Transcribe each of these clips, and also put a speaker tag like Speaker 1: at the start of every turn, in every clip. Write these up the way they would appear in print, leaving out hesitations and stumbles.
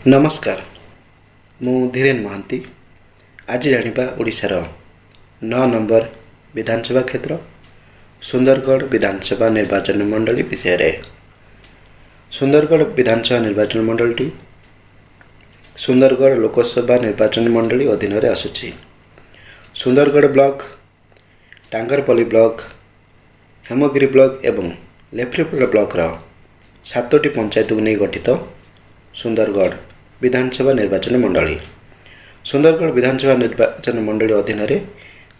Speaker 1: नमस्कार मु धीरेन महांती आज जानिबा ओडिशार 9 नंबर विधानसभा क्षेत्र सुंदरगढ़ विधानसभा निर्वाचन मंडली विषय रे। सुंदरगढ़ विधानसभा निर्वाचन मंडलटी सुंदरगढ़ लोकसभा निर्वाचन मंडली अधीन रे आसुची। Sundargarh block Tangarpali block Hemgiri block एवं लेफ्रीपुर ब्लॉक रो 7टी पंचायत को नहीं गठित सुंदरगढ़ विधानसभा निर्वाचन मंडली। सुंदरगढ़ विधानसभा निर्वाचन मंडली अधीन रे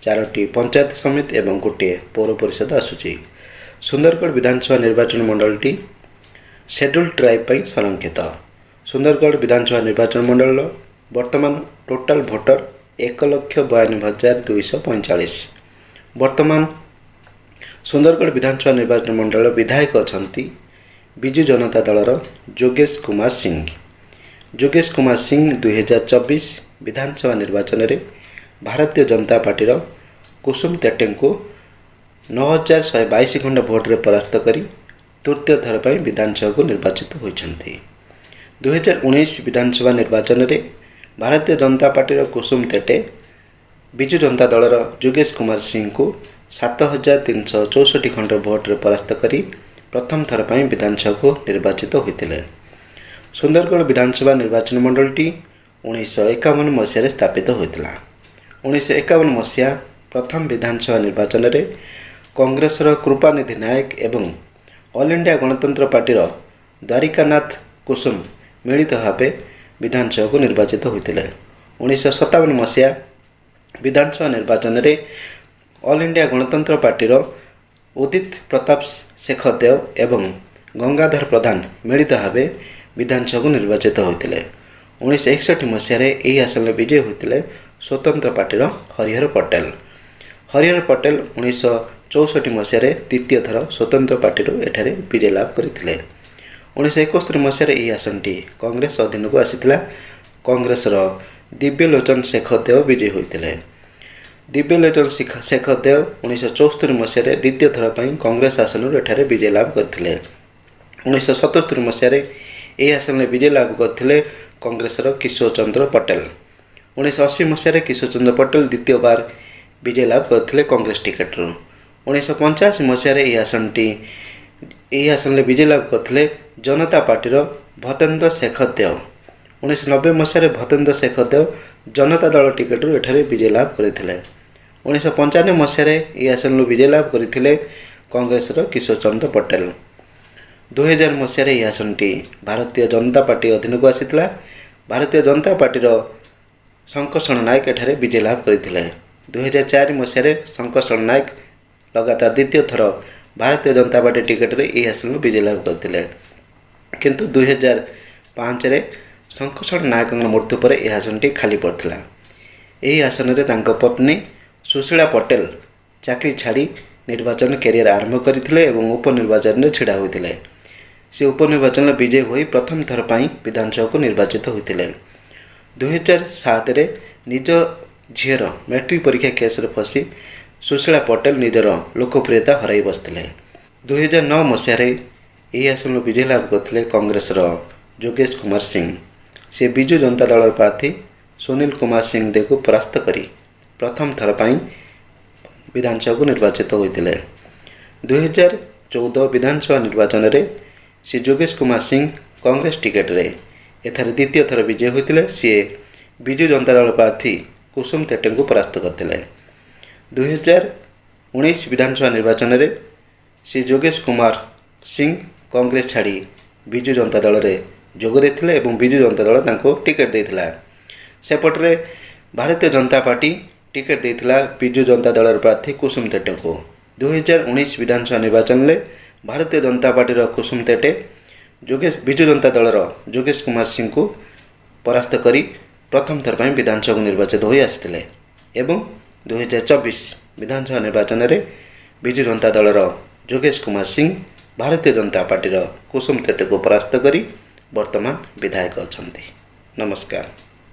Speaker 1: 4टी पंचायत समिति एवं गोटे पौर परिषद आसुची। सुंदरगढ़ विधानसभा निर्वाचन मंडलटी शेड्यूल ट्राइब पर संरक्षित। सुंदरगढ़ विधानसभा निर्वाचन मंडल वर्तमान टोटाल भोटर 1,92,245। वर्तमान सुंदरगढ़ विधानसभा निर्वाचन मंडल विधायक अछंती बिजु जनता दलर जोगेश कुमार सिंह। जोगेश कुमार सिंह 2024 विधानसभा निर्वाचन में भारतीय जनता पार्टी कुसुम तेटे को 9,122 खंड भोट्रे परास्त कर तृतीय थर पर विधानसभा को निर्वाचित होती। 2019 विधानसभा निर्वाचन में भारतीय जनता पार्टी कुसुम तेटे बिजु जनता दलर जोगेश कुमार सिंह को 7,364 खंड भोट्रे परास्त कर प्रथम थर पर विधानसभा को निर्वाचित होते। सुंदरगढ़ विधानसभा निर्वाचन मंडलटी 1951 मसीह स्थापित होता। 1951 मसीहा प्रथम विधानसभा निर्वाचन में कांग्रेस कृपानिधि नायक एवं ऑल इंडिया गणतंत्र पार्टी द्वारिकानाथ कुसुम मिलित भाव विधानसभा को निर्वाचित होते। 1957 मसीहा विधानसभा निर्वाचन में ऑल इंडिया गणतंत्र पार्टी उदित प्रताप शेखर देव एवं गंगाधर प्रधान मिलित भाव विधानसभा को निर्वाचित होते। 1961 मसीह यही आसन विजय होते स्वतंत्र पार्टी हरिहर पटेल। हरिहर पटेल 1964 मसीह द्वितीय थर स्वतंत्र पार्टी एठारे विजय लाभ करते। 1971 मसीह यही आसनटी कांग्रेस अधीन को आसीथिला। कांग्रेस दिव्यलोचन शेखर देव विजय होते। दिव्यलोचन शेखर देव 1974 मसीह द्वितीय थर पर कांग्रेस आसन एठारे विजय लाभ करते। 1977 मसीह यही आसन विजय लाभ करते कांग्रेस किशोर चंद्र पटेल। 1980 मसीह किशोर चंद्र पटेल द्वितीय बार विजय लाभ करते कांग्रेस टिकेट। 1985 मसीह यही आसन विजय लाभ करते जनता पार्टीर भतेन्द्र शेखर देव। 1990 मसीह भतेन्द्र शेखर देव जनता दल टिकेट एठारे विजय लाभ करते। 1995 मसीह यही आसन विजय लाभ करते कांग्रेस किशोर चंद्र पटेल। 2000 मसीह यही आसनटी भारतीय जनता पार्टी अधीन को आसीथिला। भारतीय जनता पार्टीर शंकरषण नायक एठारे विजय लाभ करते। 2004 मसीह शंकरषण नायक लगातार द्वितीय थर भारतीय जनता पार्टी टिकेट यही आसन विजय लाभ करते। किंतु 2005 शंकरषण नायक मृत्यु पर यह आसनटी खाली पड़ता। यही आसन में पत्नी सुशीला पटेल चाकरी छाड़ी निर्वाचन कैरियर आरंभ करते और उपनिर्वाचन में छिड़ा होते। से उपनिर्वाचन विजय होई प्रथम थर पर विधानसभा को निर्वाचित होते। 2007 निज झीर मैट्रिक परीक्षा केस फसी सुशीला पटेल निजर लोकप्रियता हराई बसते। 2009 मसीह यही आसन विजय लाभ करते कांग्रेस जोगेश कुमार सिंह। से बिजु जनता दल प्रार्थी सुनील कुमार सिंह दे को परास्त करी प्रथम थर पर विधानसभा को निर्वाचित होते। 2014 विधानसभा निर्वाचन में श्री जोगेश कुमार सिंह कांग्रेस टिकेट रे एथारे द्वितीय थर विजय होते। सी बिजु जनता दल प्रार्थी कुसुम तेटे को परास्त करते। 2019 विधानसभा निर्वाचन में श्री जोगेश कुमार सिंह कांग्रेस छाड़ी बिजु जनता दल में जोग देते और बिजु जनता दल तांको टिकेट देथिला। सेपटे भारतीय जनता पार्टी टिकेट देथिला बिजु जनता दल प्रार्थी कुसुम तेटे को। 2019 विधानसभा निर्वाचन में भारतीय जनता पार्टी कुसुम तेटे बिजु जनता दल जोगेश कुमार सिंह को परास्त करी प्रथम थर पर विधानसभा को निर्वाचित हो आसते। 2024 विधानसभा निर्वाचन में बिजु जनता दल जोगेश कुमार सिंह भारतीय जनता पार्टी कुसुम तेटे को परास्त करी वर्तमान विधायक अछंती। नमस्कार।